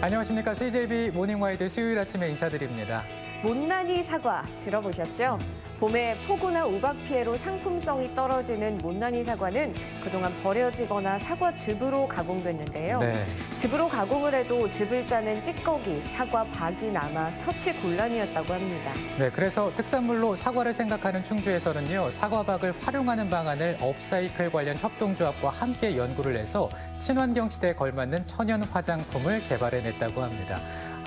안녕하십니까. CJB 모닝와이드 수요일 아침에 인사드립니다. 못난이 사과 들어보셨죠? 봄에 폭우나 우박 피해로 상품성이 떨어지는 못난이 사과는 그동안 버려지거나 사과즙으로 가공됐는데요. 네. 즙으로 가공을 해도 즙을 짜는 찌꺼기, 사과박이 남아 처치 곤란이었다고 합니다. 네, 그래서 특산물로 사과를 생각하는 충주에서는요, 사과박을 활용하는 방안을 업사이클 관련 협동조합과 함께 연구를 해서 친환경 시대에 걸맞는 천연 화장품을 개발해냈다고 합니다.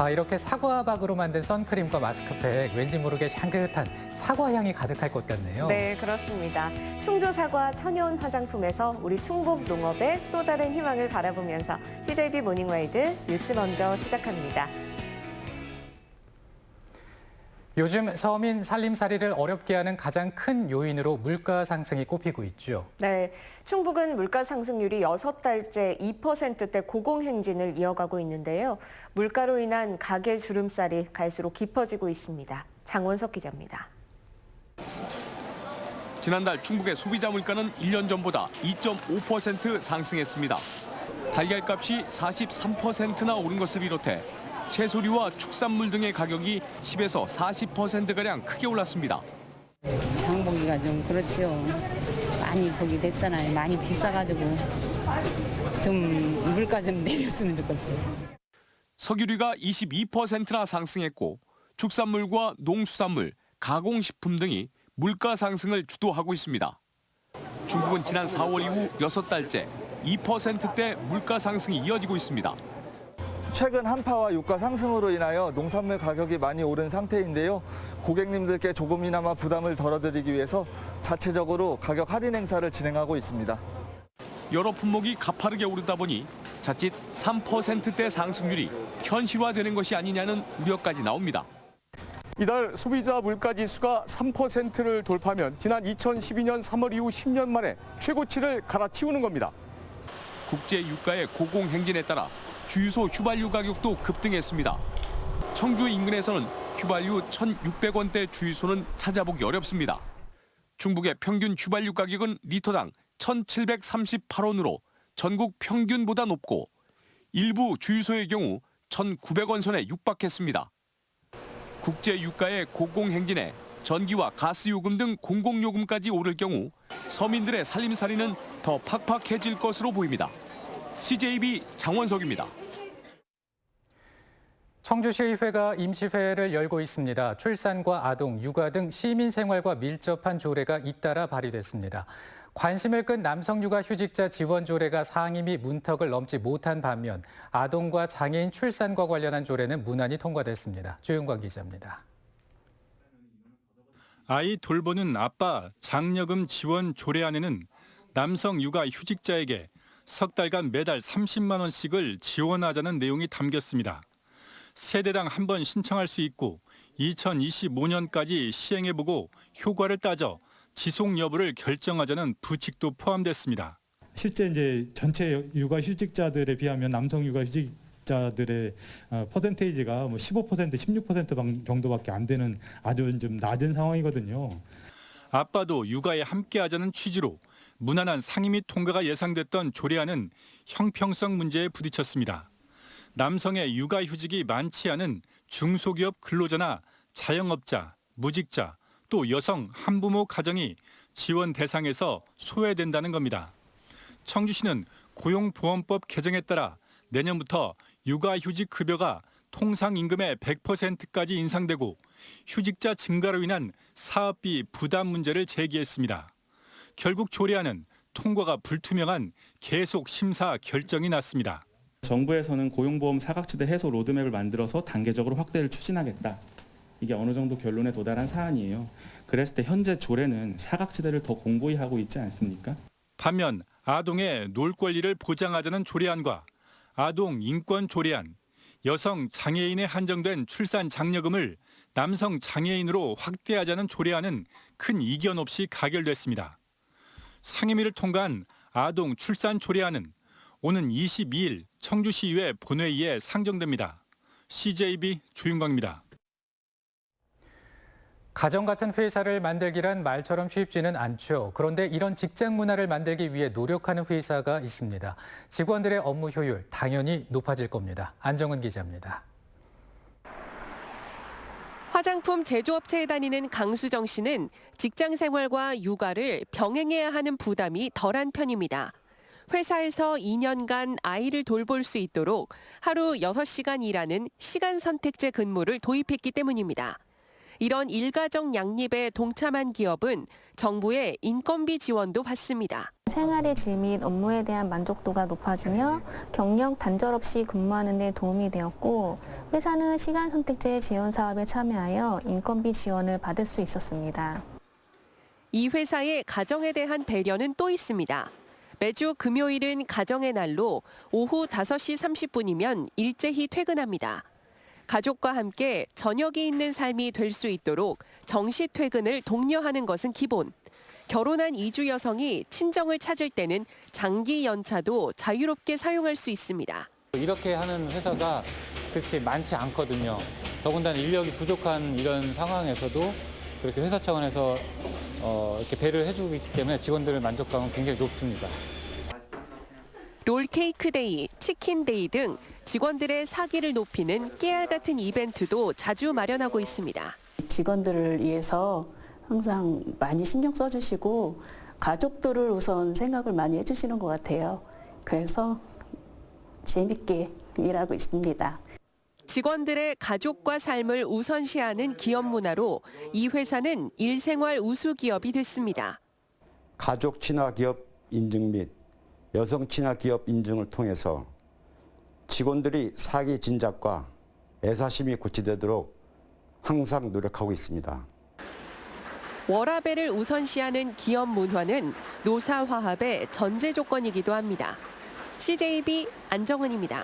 이렇게 사과박으로 만든 선크림과 마스크팩, 왠지 모르게 향긋한 사과 향이 가득할 것 같네요. 네, 그렇습니다. 충주 사과 천연 화장품에서 우리 충북 농업의 또 다른 희망을 바라보면서 CJB 모닝와이드 뉴스 먼저 시작합니다. 요즘 서민 살림살이를 어렵게 하는 가장 큰 요인으로 물가 상승이 꼽히고 있죠. 네, 충북은 물가 상승률이 6달째 2%대 고공행진을 이어가고 있는데요. 물가로 인한 가계 주름살이 갈수록 깊어지고 있습니다. 장원석 기자입니다. 지난달 충북의 소비자 물가는 1년 전보다 2.5% 상승했습니다. 달걀값이 43%나 오른 것을 비롯해 채소류와 축산물 등의 가격이 10에서 40%가량 크게 올랐습니다. 장보기가 좀 그렇지요. 많이 저기 됐잖아요. 많이 비싸가지고 좀 물가 좀 내렸으면 좋겠어요. 석유류가 22%나 상승했고 축산물과 농수산물, 가공식품 등이 물가 상승을 주도하고 있습니다. 중국은 지난 4월 이후 6달째 2%대 물가 상승이 이어지고 있습니다. 최근 한파와 유가 상승으로 인하여 농산물 가격이 많이 오른 상태인데요. 고객님들께 조금이나마 부담을 덜어드리기 위해서 자체적으로 가격 할인 행사를 진행하고 있습니다. 여러 품목이 가파르게 오르다 보니 자칫 3%대 상승률이 현실화되는 것이 아니냐는 우려까지 나옵니다. 이달 소비자 물가지수가 3%를 돌파하면 지난 2012년 3월 이후 10년 만에 최고치를 갈아치우는 겁니다. 국제 유가의 고공행진에 따라 주유소 휘발유 가격도 급등했습니다. 청주 인근에서는 휘발유 1,600원대 주유소는 찾아보기 어렵습니다. 충북의 평균 휘발유 가격은 리터당 1,738원으로 전국 평균보다 높고 일부 주유소의 경우 1,900원 선에 육박했습니다. 국제 유가의 고공행진에 전기와 가스 요금 등 공공요금까지 오를 경우 서민들의 살림살이는 더 팍팍해질 것으로 보입니다. CJB 장원석입니다. 청주시의회가 임시회를 열고 있습니다. 출산과 아동, 육아 등 시민 생활과 밀접한 조례가 잇따라 발의됐습니다. 관심을 끈 남성 육아 휴직자 지원 조례가 상임위 문턱을 넘지 못한 반면 아동과 장애인 출산과 관련한 조례는 무난히 통과됐습니다. 조윤광 기자입니다. 아이 돌보는 아빠 장려금 지원 조례안에는 남성 육아 휴직자에게 석 달간 매달 30만 원씩을 지원하자는 내용이 담겼습니다. 세대당 한 번 신청할 수 있고 2025년까지 시행해보고 효과를 따져 지속 여부를 결정하자는 부칙도 포함됐습니다. 실제 이제 전체 육아 휴직자들에 비하면 남성 육아 휴직자들의 퍼센테이지가 15%, 16% 정도밖에 안 되는 아주 좀 낮은 상황이거든요. 아빠도 육아에 함께하자는 취지로 무난한 상임위 통과가 예상됐던 조례안은 형평성 문제에 부딪혔습니다. 남성의 육아휴직이 많지 않은 중소기업 근로자나 자영업자, 무직자, 또 여성 한부모 가정이 지원 대상에서 소외된다는 겁니다. 청주시는 고용보험법 개정에 따라 내년부터 육아휴직 급여가 통상임금의 100%까지 인상되고 휴직자 증가로 인한 사업비 부담 문제를 제기했습니다. 결국 조례안은 통과가 불투명한 계속 심사 결정이 났습니다. 정부에서는 고용보험 사각지대 해소 로드맵을 만들어서 단계적으로 확대를 추진하겠다. 이게 어느 정도 결론에 도달한 사안이에요. 그랬을 때 현재 조례는 사각지대를 더 공고히 하고 있지 않습니까? 반면 아동의 놀 권리를 보장하자는 조례안과 아동 인권 조례안, 여성 장애인에 한정된 출산 장려금을 남성 장애인으로 확대하자는 조례안은 큰 이견 없이 가결됐습니다. 상임위를 통과한 아동 출산 조례안은 오는 22일 청주시의회 본회의에 상정됩니다. CJB 조윤광입니다. 가정 같은 회사를 만들기란 말처럼 쉽지는 않죠. 그런데 이런 직장 문화를 만들기 위해 노력하는 회사가 있습니다. 직원들의 업무 효율 당연히 높아질 겁니다. 안정은 기자입니다. 화장품 제조업체에 다니는 강수정 씨는 직장 생활과 육아를 병행해야 하는 부담이 덜한 편입니다. 회사에서 2년간 아이를 돌볼 수 있도록 하루 6시간 일하는 시간 선택제 근무를 도입했기 때문입니다. 이런 일가정 양립에 동참한 기업은 정부의 인건비 지원도 받습니다. 생활의 질 및 업무에 대한 만족도가 높아지며 경력 단절 없이 근무하는 데 도움이 되었고 회사는 시간 선택제 지원 사업에 참여하여 인건비 지원을 받을 수 있었습니다. 이 회사의 가정에 대한 배려는 또 있습니다. 매주 금요일은 가정의 날로 오후 5시 30분이면 일제히 퇴근합니다. 가족과 함께 저녁이 있는 삶이 될 수 있도록 정시 퇴근을 독려하는 것은 기본. 결혼한 이주 여성이 친정을 찾을 때는 장기 연차도 자유롭게 사용할 수 있습니다. 이렇게 하는 회사가 그렇지 많지 않거든요. 더군다나 인력이 부족한 이런 상황에서도 그렇게 회사 차원에서 이렇게 배려를 해주고 있기 때문에 직원들의 만족감은 굉장히 높습니다. 롤케이크 데이, 치킨 데이 등 직원들의 사기를 높이는 깨알 같은 이벤트도 자주 마련하고 있습니다. 직원들을 위해서 항상 많이 신경 써주시고 가족들을 우선 생각을 많이 해주시는 것 같아요. 그래서 재밌게 일하고 있습니다. 직원들의 가족과 삶을 우선시하는 기업 문화로 이 회사는 일생활 우수 기업이 됐습니다. 가족 친화 기업 인증 및 여성 친화 기업 인증을 통해서 직원들이 사기 진작과 애사심이 고취되도록 항상 노력하고 있습니다. 워라밸을 우선시하는 기업 문화는 노사화합의 전제 조건이기도 합니다. CJB 안정은입니다.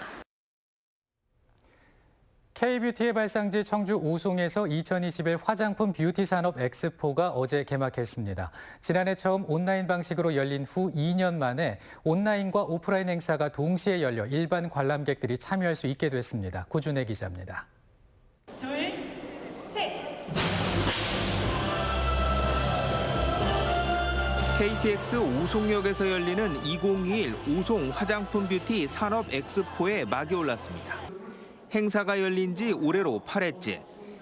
K뷰티의 발상지 청주 오송에서 2021 화장품 뷰티 산업 엑스포가 어제 개막했습니다. 지난해 처음 온라인 방식으로 열린 후 2년 만에 온라인과 오프라인 행사가 동시에 열려 일반 관람객들이 참여할 수 있게 됐습니다. 구준혜 기자입니다. KTX 오송역에서 열리는 2021 오송 화장품 뷰티 산업 엑스포에 막이 올랐습니다. 행사가 열린 지 올해로 8회째.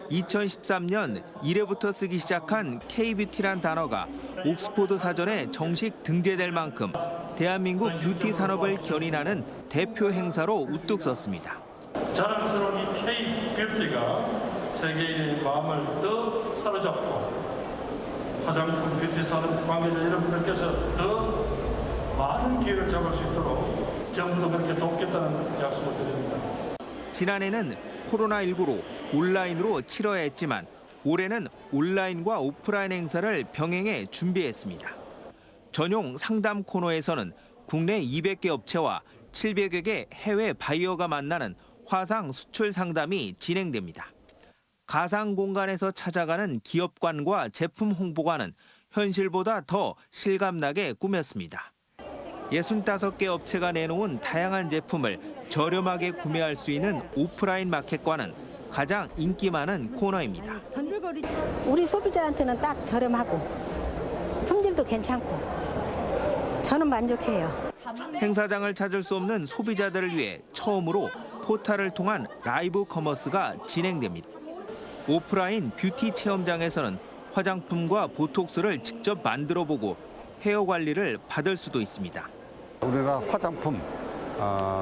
2013년 1회부터 쓰기 시작한 K뷰티란 단어가 옥스포드 사전에 정식 등재될 만큼 대한민국 뷰티 산업을 견인하는 대표 행사로 우뚝 섰습니다. 자랑스러운 이 K뷰티가 세계인의 마음을 더 사로잡고 화장품 뷰티 산업 관계자 여러분들께서 더 많은 기회를 잡을 수 있도록 정부도 그렇게 돕겠다는 약속을 드립니다. 지난해는 코로나19로 온라인으로 치러야 했지만 올해는 온라인과 오프라인 행사를 병행해 준비했습니다. 전용 상담 코너에서는 국내 200개 업체와 700여 개 해외 바이어가 만나는 화상 수출 상담이 진행됩니다. 가상 공간에서 찾아가는 기업관과 제품 홍보관은 현실보다 더 실감나게 꾸몄습니다. 65개 업체가 내놓은 다양한 제품을 저렴하게 구매할 수 있는 오프라인 마켓과는 가장 인기 많은 코너입니다. 우리 소비자한테는 딱 저렴하고 품질도 괜찮고 저는 만족해요. 행사장을 찾을 수 없는 소비자들을 위해 처음으로 포털을 통한 라이브 커머스가 진행됩니다. 오프라인 뷰티 체험장에서는 화장품과 보톡스를 직접 만들어보고 헤어 관리를 받을 수도 있습니다. 우리가 화장품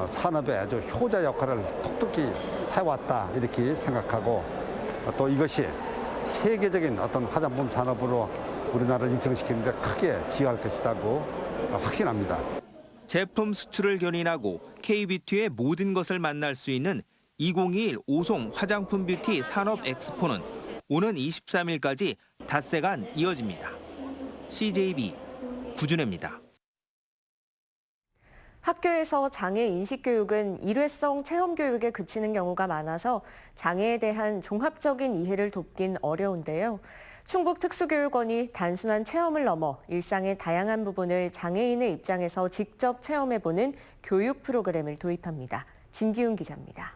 산업에 아주 효자 역할을 톡톡히 해왔다 이렇게 생각하고 또 이것이 세계적인 어떤 화장품 산업으로 우리나라를 육성시키는 데 크게 기여할 것이라고 확신합니다. 제품 수출을 견인하고 K뷰티의 모든 것을 만날 수 있는 2021 오송 화장품 뷰티 산업 엑스포는 오는 23일까지 닷새간 이어집니다. CJB 구준혜입니다. 학교에서 장애 인식 교육은 일회성 체험 교육에 그치는 경우가 많아서 장애에 대한 종합적인 이해를 돕긴 어려운데요. 충북특수교육원이 단순한 체험을 넘어 일상의 다양한 부분을 장애인의 입장에서 직접 체험해보는 교육 프로그램을 도입합니다. 진기훈 기자입니다.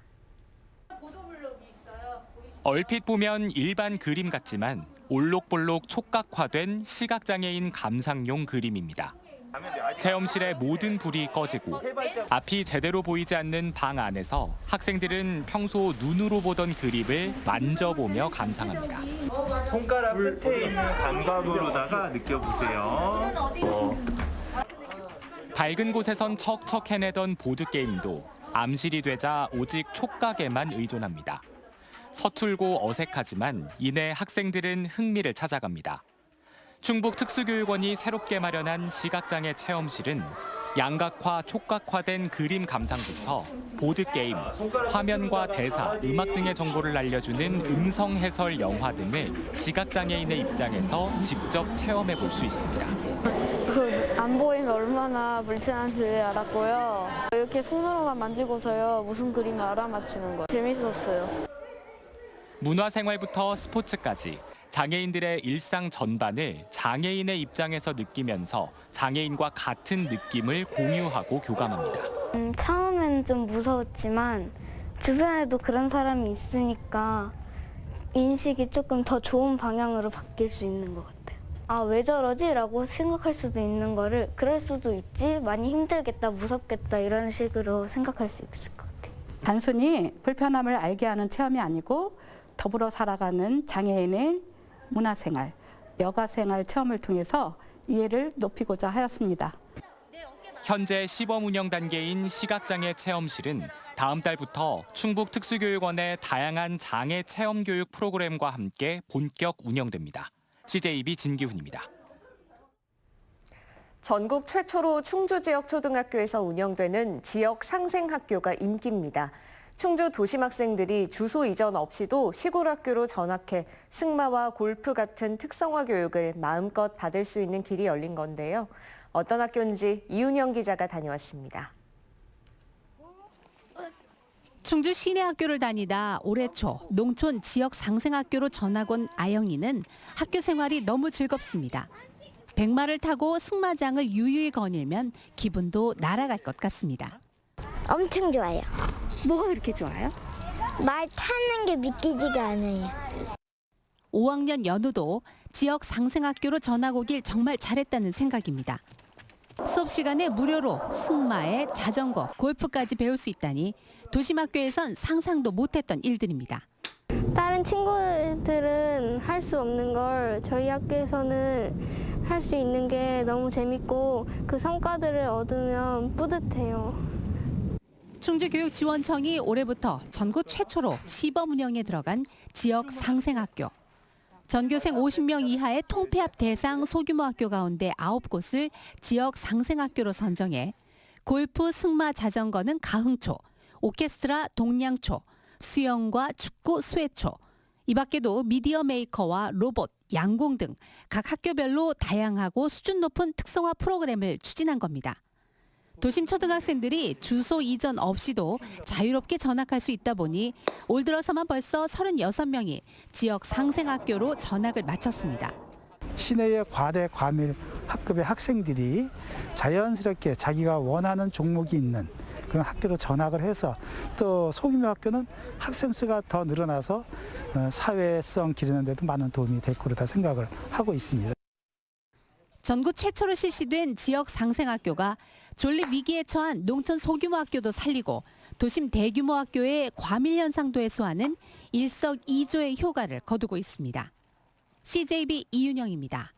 얼핏 보면 일반 그림 같지만 올록볼록 촉각화된 시각장애인 감상용 그림입니다. 체험실의 모든 불이 꺼지고 앞이 제대로 보이지 않는 방 안에서 학생들은 평소 눈으로 보던 그림을 만져보며 감상합니다. 손가락 끝에 있는 감각으로다가 느껴보세요. 밝은 곳에선 척척 해내던 보드게임도 암실이 되자 오직 촉각에만 의존합니다. 서툴고 어색하지만 이내 학생들은 흥미를 찾아갑니다. 충북특수교육원이 새롭게 마련한 시각장애 체험실은 양각화, 촉각화된 그림 감상부터 보드게임, 화면과 대사, 음악 등의 정보를 알려주는 음성 해설 영화 등을 시각장애인의 입장에서 직접 체험해 볼 수 있습니다. 안 보이면 얼마나 불편한지 알았고요. 이렇게 손으로만 만지고서요, 무슨 그림을 알아맞히는 거 재밌었어요. 문화생활부터 스포츠까지 장애인들의 일상 전반을 장애인의 입장에서 느끼면서 장애인과 같은 느낌을 공유하고 교감합니다. 처음엔 좀 무서웠지만 주변에도 그런 사람이 있으니까 인식이 조금 더 좋은 방향으로 바뀔 수 있는 것 같아요. 아, 왜 저러지? 라고 생각할 수도 있는 거를 그럴 수도 있지, 많이 힘들겠다, 무섭겠다 이런 식으로 생각할 수 있을 것 같아요. 단순히 불편함을 알게 하는 체험이 아니고 더불어 살아가는 장애인의 문화생활, 여가생활 체험을 통해서 이해를 높이고자 하였습니다. 현재 시범 운영 단계인 시각장애 체험실은 다음 달부터 충북특수교육원의 다양한 장애 체험 교육 프로그램과 함께 본격 운영됩니다. CJB 진기훈입니다. 전국 최초로 충주 지역 초등학교에서 운영되는 지역 상생학교가 인기입니다. 충주 도심 학생들이 주소 이전 없이도 시골 학교로 전학해 승마와 골프 같은 특성화 교육을 마음껏 받을 수 있는 길이 열린 건데요. 어떤 학교인지 이윤영 기자가 다녀왔습니다. 충주 시내 학교를 다니다 올해 초 농촌 지역 상생학교로 전학 온 아영이는 학교 생활이 너무 즐겁습니다. 백마를 타고 승마장을 유유히 거닐면 기분도 날아갈 것 같습니다. 엄청 좋아요. 뭐가 그렇게 좋아요? 말 타는 게 믿기지가 않아요. 5학년 연우도 지역 상생학교로 전학 오길 정말 잘했다는 생각입니다. 수업 시간에 무료로 승마에 자전거, 골프까지 배울 수 있다니 도심학교에선 상상도 못했던 일들입니다. 다른 친구들은 할 수 없는 걸 저희 학교에서는 할 수 있는 게 너무 재밌고 그 성과들을 얻으면 뿌듯해요. 충주교육지원청이 올해부터 전국 최초로 시범 운영에 들어간 지역 상생학교. 전교생 50명 이하의 통폐합 대상 소규모 학교 가운데 9곳을 지역 상생학교로 선정해 골프, 승마, 자전거는 가흥초, 오케스트라 동량초, 수영과 축구 수해초, 이 밖에도 미디어 메이커와 로봇, 양궁 등 각 학교별로 다양하고 수준 높은 특성화 프로그램을 추진한 겁니다. 도심 초등학생들이 주소 이전 없이도 자유롭게 전학할 수 있다 보니 올 들어서만 벌써 36명이 지역 상생학교로 전학을 마쳤습니다. 시내의 과대 과밀 학급의 학생들이 자연스럽게 자기가 원하는 종목이 있는 그런 학교로 전학을 해서 또 소규모 학교는 학생 수가 더 늘어나서 사회성 기르는 데도 많은 도움이 될 거다 생각을 하고 있습니다. 전국 최초로 실시된 지역 상생학교가 존립 위기에 처한 농촌 소규모 학교도 살리고 도심 대규모 학교의 과밀 현상도 해소하는 일석이조의 효과를 거두고 있습니다. CJB 이윤영입니다.